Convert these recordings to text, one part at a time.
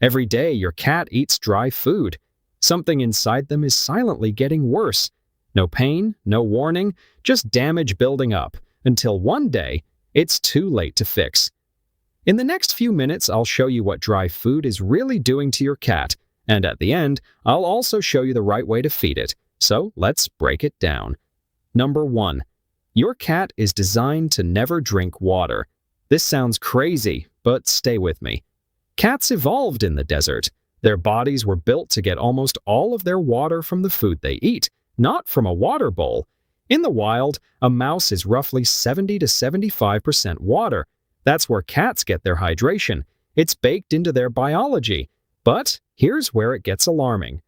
Every day your cat eats dry food. Something inside them is silently getting worse. No pain, no warning, just damage building up, until one day, it's too late to fix. In the next few minutes, I'll show you what dry food is really doing to your cat, and at the end, I'll also show you the right way to feed it. So let's break it down. Number 1. Your cat is designed to never drink water. This sounds crazy, but stay with me. Cats evolved in the desert. Their bodies were built to get almost all of their water from the food they eat, not from a water bowl. In the wild, a mouse is roughly 70 to 75% water. That's where cats get their hydration. It's baked into their biology. But here's where it gets alarming.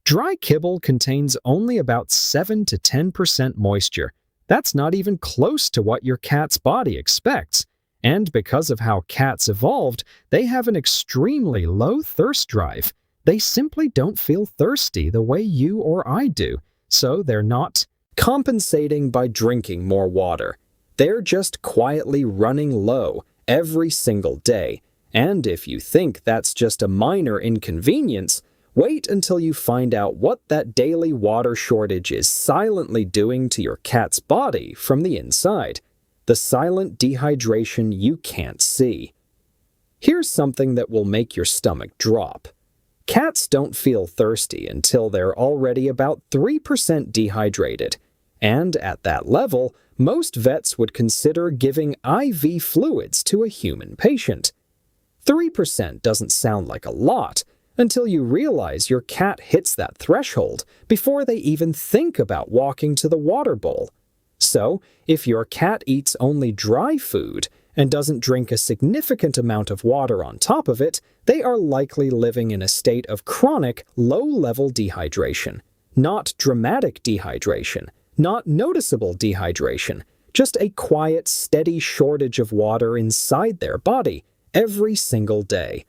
Dry kibble contains only about 7 to 10% moisture. That's not even close to what your cat's body expects. And because of how cats evolved, they have an extremely low thirst drive. They simply don't feel thirsty the way you or I do, so they're not compensating by drinking more water. They're just quietly running low every single day. And if you think that's just a minor inconvenience, wait until you find out what that daily water shortage is silently doing to your cat's body from the inside. The silent dehydration you can't see. Here's something that will make your stomach drop. Cats don't feel thirsty until they're already about 3% dehydrated. And at that level, most vets would consider giving IV fluids to a human patient. 3% doesn't sound like a lot until you realize your cat hits that threshold before they even think about walking to the water bowl. So, if your cat eats only dry food and doesn't drink a significant amount of water on top of it, they are likely living in a state of chronic, low-level dehydration. Not dramatic dehydration, not noticeable dehydration, just a quiet, steady shortage of water inside their body every single day.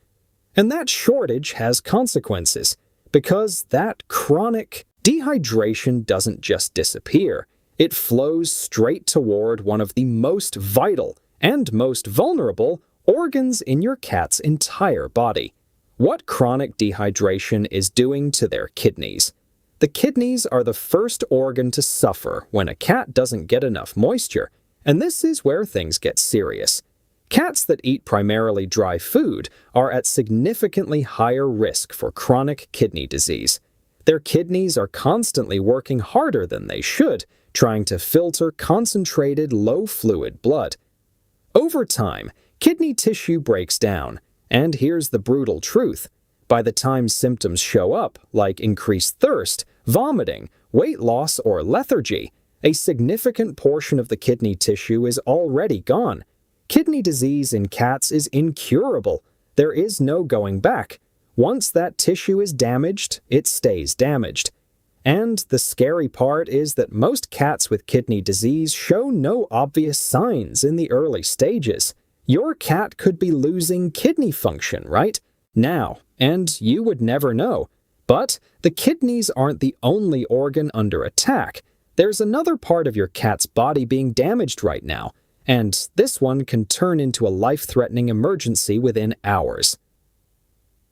And that shortage has consequences, because that chronic dehydration doesn't just disappear. It flows straight toward one of the most vital and most vulnerable organs in your cat's entire body. What chronic dehydration is doing to their kidneys. The kidneys are the first organ to suffer when a cat doesn't get enough moisture, and this is where things get serious. Cats that eat primarily dry food are at significantly higher risk for chronic kidney disease. Their kidneys are constantly working harder than they should, trying to filter concentrated, low-fluid blood. Over time, kidney tissue breaks down, and here's the brutal truth. By the time symptoms show up, like increased thirst, vomiting, weight loss, or lethargy, a significant portion of the kidney tissue is already gone. Kidney disease in cats is incurable. There is no going back. Once that tissue is damaged, it stays damaged. And the scary part is that most cats with kidney disease show no obvious signs in the early stages. Your cat could be losing kidney function right now, and you would never know. But the kidneys aren't the only organ under attack. There's another part of your cat's body being damaged right now, and this one can turn into a life-threatening emergency within hours.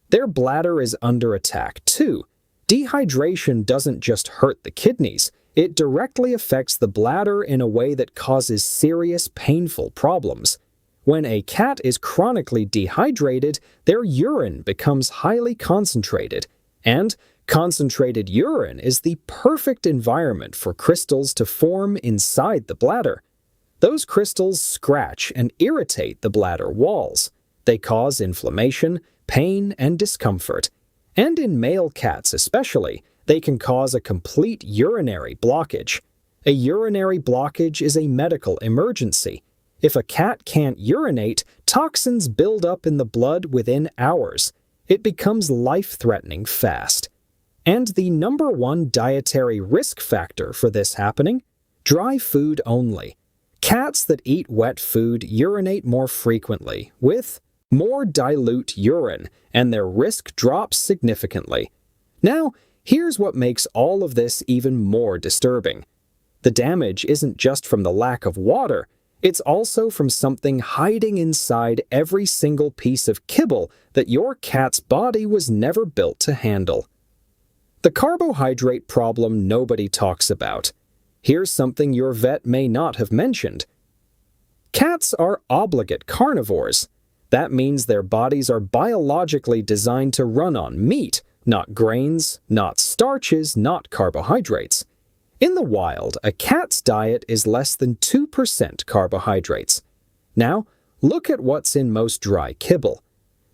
Their bladder is under attack too. Dehydration doesn't just hurt the kidneys, it directly affects the bladder in a way that causes serious, painful problems. When a cat is chronically dehydrated, their urine becomes highly concentrated, and concentrated urine is the perfect environment for crystals to form inside the bladder. Those crystals scratch and irritate the bladder walls. They cause inflammation, pain, and discomfort. And in male cats especially, they can cause a complete urinary blockage. A urinary blockage is a medical emergency. If a cat can't urinate, toxins build up in the blood within hours. It becomes life-threatening fast. And the number one dietary risk factor for this happening? Dry food only. Cats that eat wet food urinate more frequently, with more dilute urine, and their risk drops significantly. Now, here's what makes all of this even more disturbing. The damage isn't just from the lack of water, It's also from something hiding inside every single piece of kibble that your cat's body was never built to handle. The carbohydrate problem nobody talks about. Here's something your vet may not have mentioned. Cats are obligate carnivores. That means their bodies are biologically designed to run on meat, not grains, not starches, not carbohydrates. In the wild, a cat's diet is less than 2% carbohydrates. Now, look at what's in most dry kibble.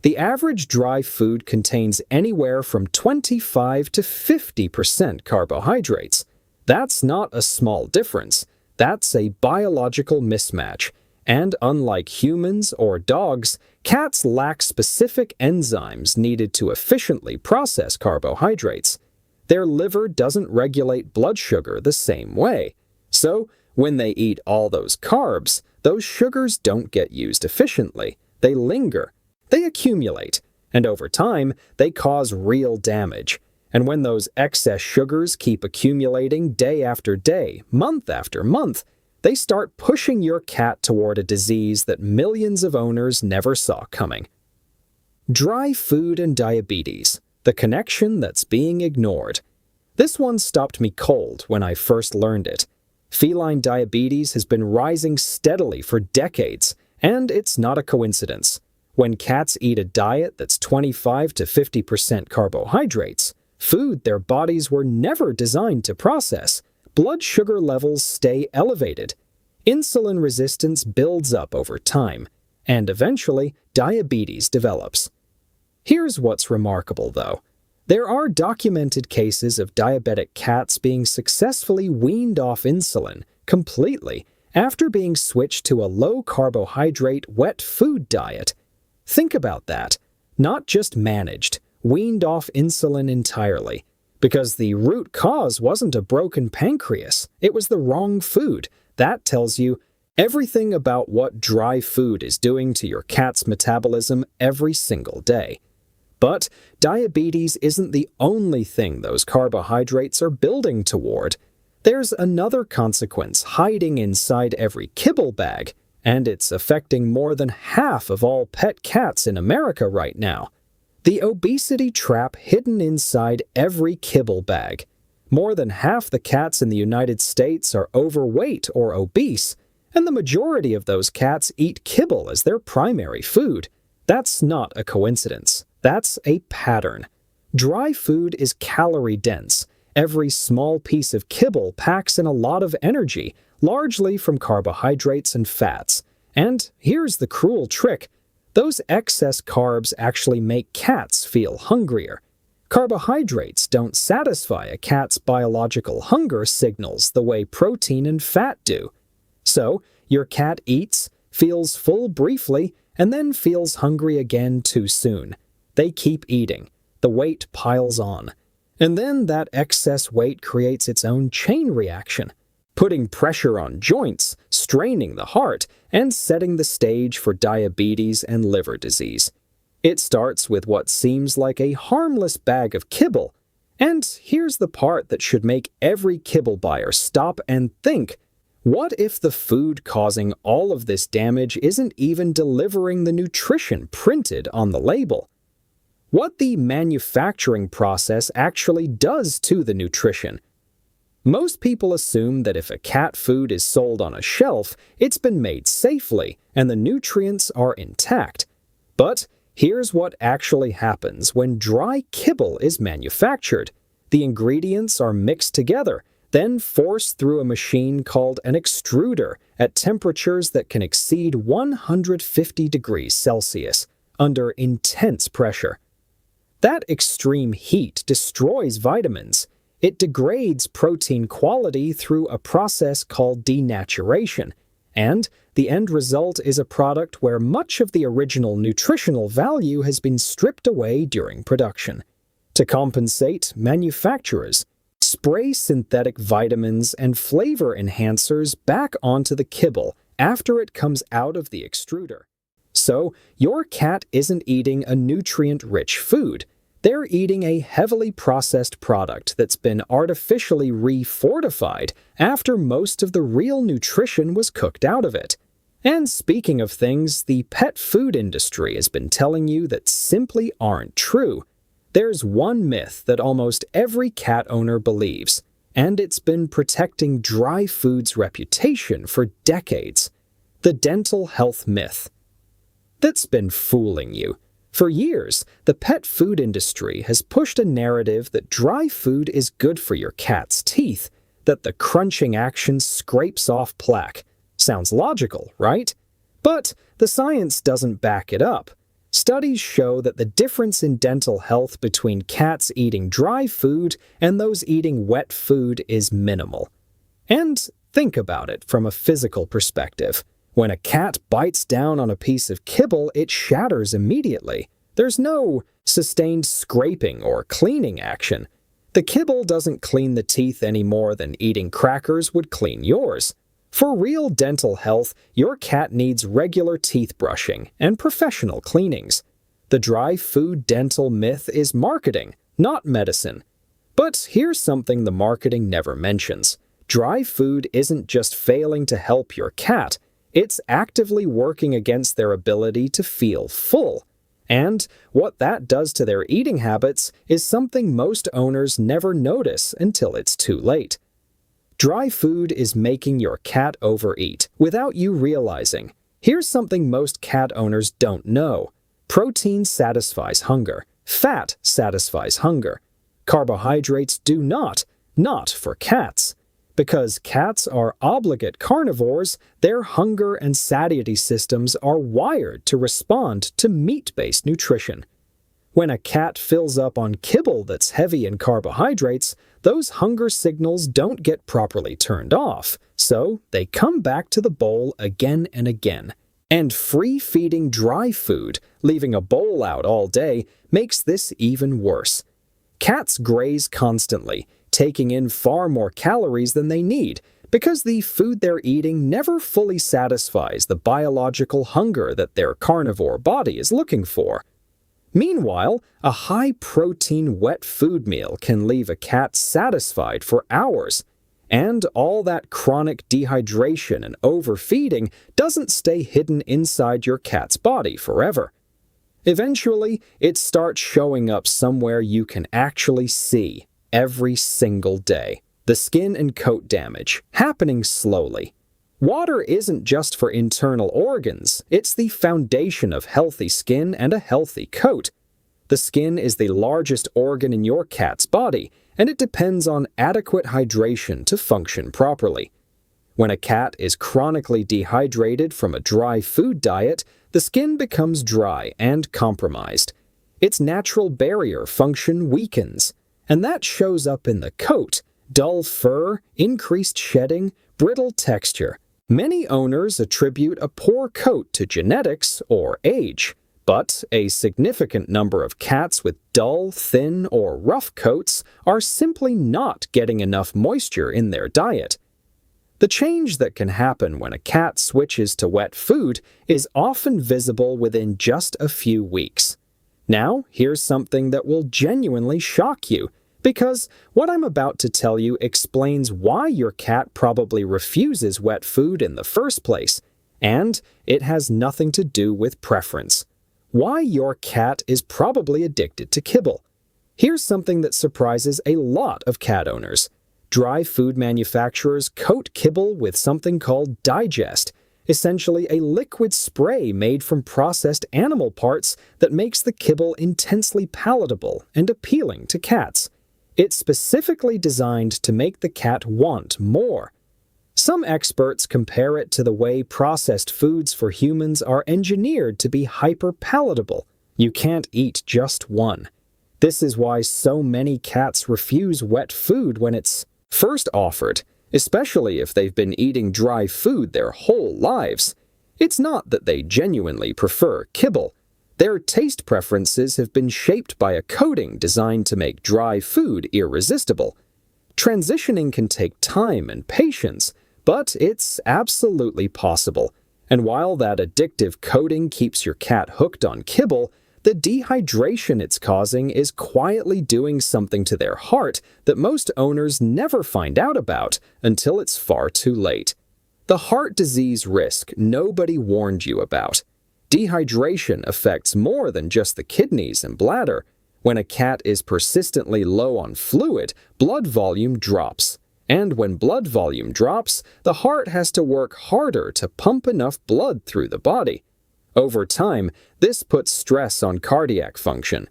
The average dry food contains anywhere from 25 to 50% carbohydrates. That's not a small difference. That's a biological mismatch. And unlike humans or dogs, cats lack specific enzymes needed to efficiently process carbohydrates. Their liver doesn't regulate blood sugar the same way. So, when they eat all those carbs, those sugars don't get used efficiently. They linger. They accumulate. And over time, they cause real damage. And when those excess sugars keep accumulating day after day, month after month, they start pushing your cat toward a disease that millions of owners never saw coming. Dry food and diabetes, the connection that's being ignored. This one stopped me cold when I first learned it. Feline diabetes has been rising steadily for decades, and it's not a coincidence. When cats eat a diet that's 25 to 50% carbohydrates, food their bodies were never designed to process, blood sugar levels stay elevated. Insulin resistance builds up over time, and eventually diabetes develops. Here's what's remarkable, though. There are documented cases of diabetic cats being successfully weaned off insulin completely after being switched to a low-carbohydrate wet food diet. Think about that. Not just managed, weaned off insulin entirely. Because the root cause wasn't a broken pancreas, it was the wrong food. That tells you everything about what dry food is doing to your cat's metabolism every single day. But diabetes isn't the only thing those carbohydrates are building toward. There's another consequence hiding inside every kibble bag, and it's affecting more than half of all pet cats in America right now. The obesity trap hidden inside every kibble bag. More than half the cats in the United States are overweight or obese, and the majority of those cats eat kibble as their primary food. That's not a coincidence. That's a pattern. Dry food is calorie-dense. Every small piece of kibble packs in a lot of energy, largely from carbohydrates and fats. And here's the cruel trick. Those excess carbs actually make cats feel hungrier. Carbohydrates don't satisfy a cat's biological hunger signals the way protein and fat do. So, your cat eats, feels full briefly, and then feels hungry again too soon. They keep eating. The weight piles on. And then that excess weight creates its own chain reaction, putting pressure on joints, straining the heart, and setting the stage for diabetes and liver disease. It starts with what seems like a harmless bag of kibble. And here's the part that should make every kibble buyer stop and think, what if the food causing all of this damage isn't even delivering the nutrition printed on the label? What the manufacturing process actually does to the nutrition. Most people assume that if a cat food is sold on a shelf, it's been made safely and the nutrients are intact. But here's what actually happens when dry kibble is manufactured. The ingredients are mixed together, then forced through a machine called an extruder at temperatures that can exceed 150 degrees Celsius, under intense pressure. That extreme heat destroys vitamins. It degrades protein quality through a process called denaturation, and the end result is a product where much of the original nutritional value has been stripped away during production. To compensate, manufacturers spray synthetic vitamins and flavor enhancers back onto the kibble after it comes out of the extruder. So, your cat isn't eating a nutrient-rich food. They're eating a heavily processed product that's been artificially refortified after most of the real nutrition was cooked out of it. And speaking of things the pet food industry has been telling you that simply aren't true, there's one myth that almost every cat owner believes, and it's been protecting dry food's reputation for decades: the dental health myth. That's been fooling you. For years, the pet food industry has pushed a narrative that dry food is good for your cat's teeth, that the crunching action scrapes off plaque. Sounds logical, right? But the science doesn't back it up. Studies show that the difference in dental health between cats eating dry food and those eating wet food is minimal. And think about it from a physical perspective. When a cat bites down on a piece of kibble, it shatters immediately. There's no sustained scraping or cleaning action. The kibble doesn't clean the teeth any more than eating crackers would clean yours. For real dental health, your cat needs regular teeth brushing and professional cleanings. The dry food dental myth is marketing, not medicine. But here's something the marketing never mentions. Dry food isn't just failing to help your cat. It's actively working against their ability to feel full. And what that does to their eating habits is something most owners never notice until it's too late. Dry food is making your cat overeat without you realizing. Here's something most cat owners don't know. Protein satisfies hunger. Fat satisfies hunger. Carbohydrates do not for cats. Because cats are obligate carnivores, their hunger and satiety systems are wired to respond to meat-based nutrition. When a cat fills up on kibble that's heavy in carbohydrates, those hunger signals don't get properly turned off, so they come back to the bowl again and again. And free-feeding dry food, leaving a bowl out all day, makes this even worse. Cats graze constantly, taking in far more calories than they need, because the food they're eating never fully satisfies the biological hunger that their carnivore body is looking for. Meanwhile, a high-protein wet food meal can leave a cat satisfied for hours, and all that chronic dehydration and overfeeding doesn't stay hidden inside your cat's body forever. Eventually, it starts showing up somewhere you can actually see. Every single day. The skin and coat damage, happening slowly. Water isn't just for internal organs, it's the foundation of healthy skin and a healthy coat. The skin is the largest organ in your cat's body, and it depends on adequate hydration to function properly. When a cat is chronically dehydrated from a dry food diet, the skin becomes dry and compromised. Its natural barrier function weakens. And that shows up in the coat: dull fur, increased shedding, brittle texture. Many owners attribute a poor coat to genetics or age, but a significant number of cats with dull, thin, or rough coats are simply not getting enough moisture in their diet. The change that can happen when a cat switches to wet food is often visible within just a few weeks. Now, here's something that will genuinely shock you, because what I'm about to tell you explains why your cat probably refuses wet food in the first place, and it has nothing to do with preference. Why your cat is probably addicted to kibble. Here's something that surprises a lot of cat owners. Dry food manufacturers coat kibble with something called digest, essentially a liquid spray made from processed animal parts that makes the kibble intensely palatable and appealing to cats. It's specifically designed to make the cat want more. Some experts compare it to the way processed foods for humans are engineered to be hyper-palatable. You can't eat just one. This is why so many cats refuse wet food when it's first offered, especially if they've been eating dry food their whole lives. It's not that they genuinely prefer kibble. Their taste preferences have been shaped by a coating designed to make dry food irresistible. Transitioning can take time and patience, but it's absolutely possible. And while that addictive coating keeps your cat hooked on kibble, the dehydration it's causing is quietly doing something to their heart that most owners never find out about until it's far too late. The heart disease risk nobody warned you about. Dehydration affects more than just the kidneys and bladder. When a cat is persistently low on fluid, blood volume drops. And when blood volume drops, the heart has to work harder to pump enough blood through the body. Over time, this puts stress on cardiac function.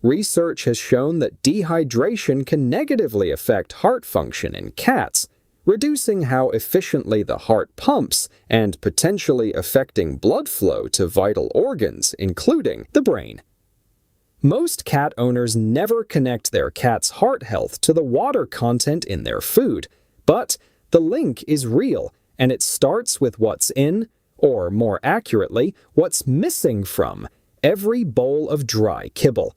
Research has shown that dehydration can negatively affect heart function in cats, reducing how efficiently the heart pumps and potentially affecting blood flow to vital organs, including the brain. Most cat owners never connect their cat's heart health to the water content in their food, but the link is real, and it starts with what's in, or more accurately, what's missing from, every bowl of dry kibble.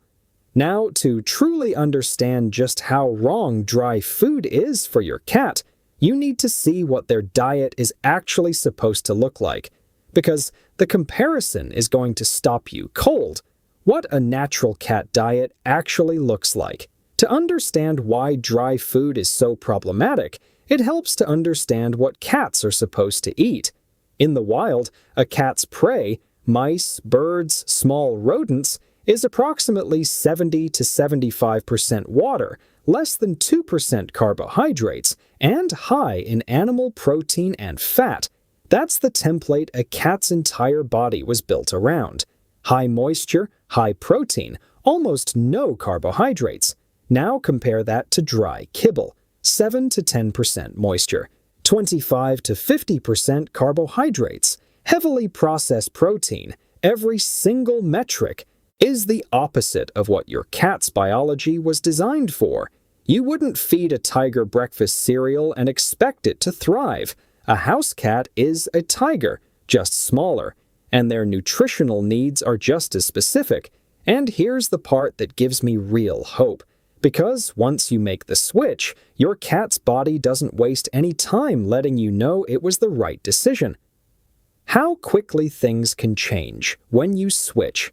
Now, to truly understand just how wrong dry food is for your cat, you need to see what their diet is actually supposed to look like, because the comparison is going to stop you cold. What a natural cat diet actually looks like. To understand why dry food is so problematic, it helps to understand what cats are supposed to eat. In the wild, a cat's prey, mice, birds, small rodents, is approximately 70 to 75% water, less than 2% carbohydrates, and high in animal protein and fat. That's the template a cat's entire body was built around. High moisture, high protein, almost no carbohydrates. Now compare that to dry kibble, 7 to 10% moisture, 25 to 50% carbohydrates, heavily processed protein. Every single metric is the opposite of what your cat's biology was designed for. You wouldn't feed a tiger breakfast cereal and expect it to thrive. A house cat is a tiger, just smaller, and their nutritional needs are just as specific. And here's the part that gives me real hope. Because once you make the switch, your cat's body doesn't waste any time letting you know it was the right decision. How quickly things can change when you switch.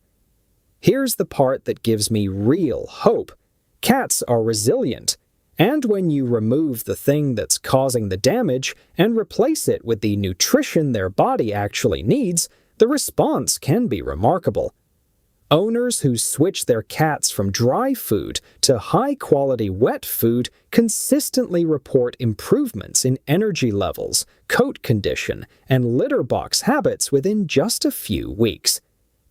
Here's the part that gives me real hope. Cats are resilient, and when you remove the thing that's causing the damage and replace it with the nutrition their body actually needs, the response can be remarkable. Owners who switch their cats from dry food to high-quality wet food consistently report improvements in energy levels, coat condition, and litter box habits within just a few weeks.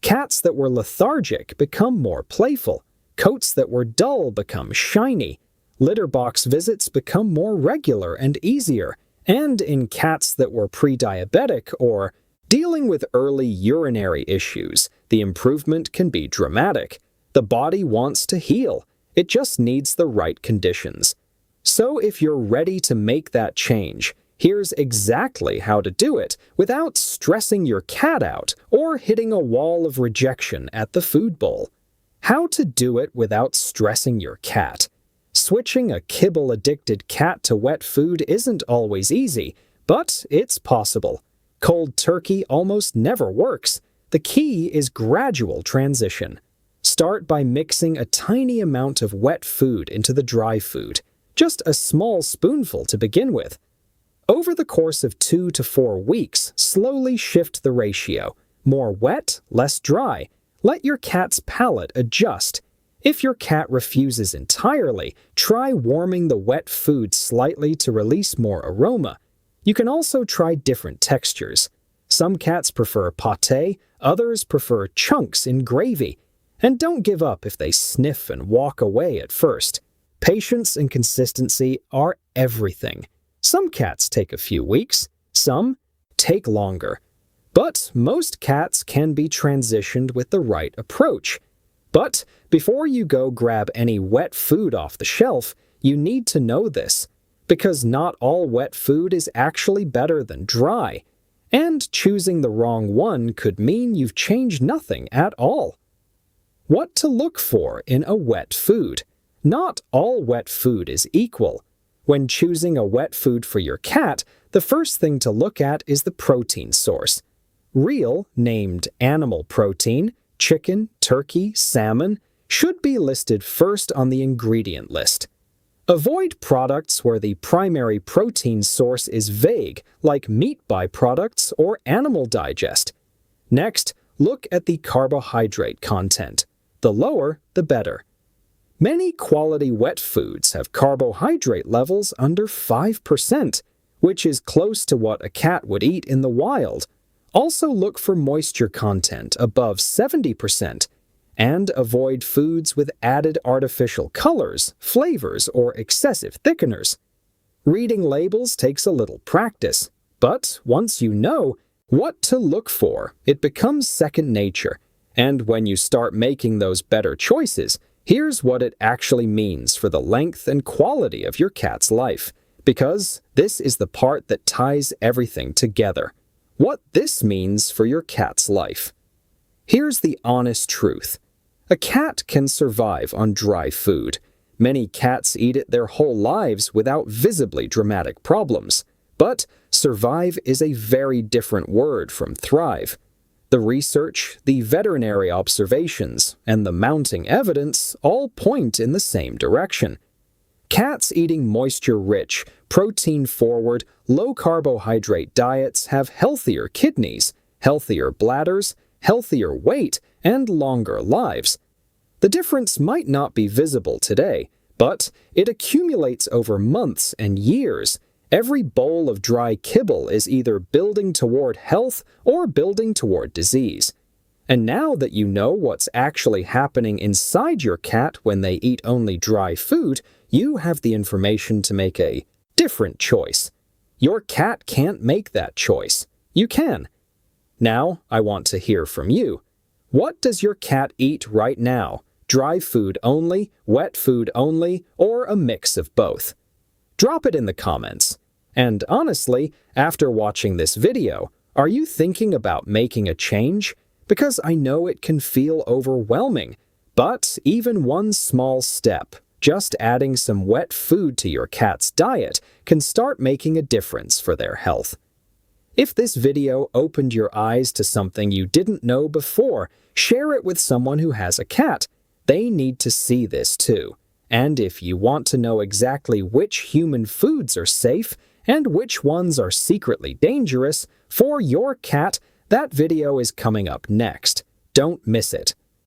Cats that were lethargic become more playful. Coats that were dull become shiny. Litter box visits become more regular and easier. And in cats that were pre-diabetic or dealing with early urinary issues, the improvement can be dramatic. The body wants to heal. It just needs the right conditions. So if you're ready to make that change, here's exactly how to do it without stressing your cat out or hitting a wall of rejection at the food bowl. How to do it without stressing your cat. Switching a kibble-addicted cat to wet food isn't always easy, but it's possible. Cold turkey almost never works. The key is gradual transition. Start by mixing a tiny amount of wet food into the dry food, just a small spoonful to begin with. Over the course of 2 to 4 weeks, slowly shift the ratio. More wet, less dry. Let your cat's palate adjust. If your cat refuses entirely, try warming the wet food slightly to release more aroma. You can also try different textures. Some cats prefer pâté, others prefer chunks in gravy. And don't give up if they sniff and walk away at first. Patience and consistency are everything. Some cats take a few weeks, some take longer. But most cats can be transitioned with the right approach. But before you go grab any wet food off the shelf, you need to know this, because not all wet food is actually better than dry. And choosing the wrong one could mean you've changed nothing at all. What to look for in a wet food. Not all wet food is equal. When choosing a wet food for your cat, the first thing to look at is the protein source. Real, named animal protein, chicken, turkey, salmon, should be listed first on the ingredient list. Avoid products where the primary protein source is vague, like meat byproducts or animal digest. Next, look at the carbohydrate content. The lower, the better. Many quality wet foods have carbohydrate levels under 5%, which is close to what a cat would eat in the wild. Also look for moisture content above 70%, and avoid foods with added artificial colors, flavors, or excessive thickeners. Reading labels takes a little practice, but once you know what to look for, it becomes second nature, and when you start making those better choices, here's what it actually means for the length and quality of your cat's life, because this is the part that ties everything together. What this means for your cat's life. Here's the honest truth. A cat can survive on dry food. Many cats eat it their whole lives without visibly dramatic problems. But survive is a very different word from thrive. The research, the veterinary observations, and the mounting evidence all point in the same direction. Cats eating moisture-rich, protein-forward, low-carbohydrate diets have healthier kidneys, healthier bladders, healthier weight, and longer lives. The difference might not be visible today, but it accumulates over months and years. Every bowl of dry kibble is either building toward health or building toward disease. And now that you know what's actually happening inside your cat when they eat only dry food, you have the information to make a different choice. Your cat can't make that choice. You can. Now, I want to hear from you. What does your cat eat right now? Dry food only, wet food only, or a mix of both? Drop it in the comments. And honestly, after watching this video, are you thinking about making a change? Because I know it can feel overwhelming, but even one small step, just adding some wet food to your cat's diet, can start making a difference for their health. If this video opened your eyes to something you didn't know before, share it with someone who has a cat. They need to see this too. And if you want to know exactly which human foods are safe and which ones are secretly dangerous for your cat, that video is coming up next. Don't miss it.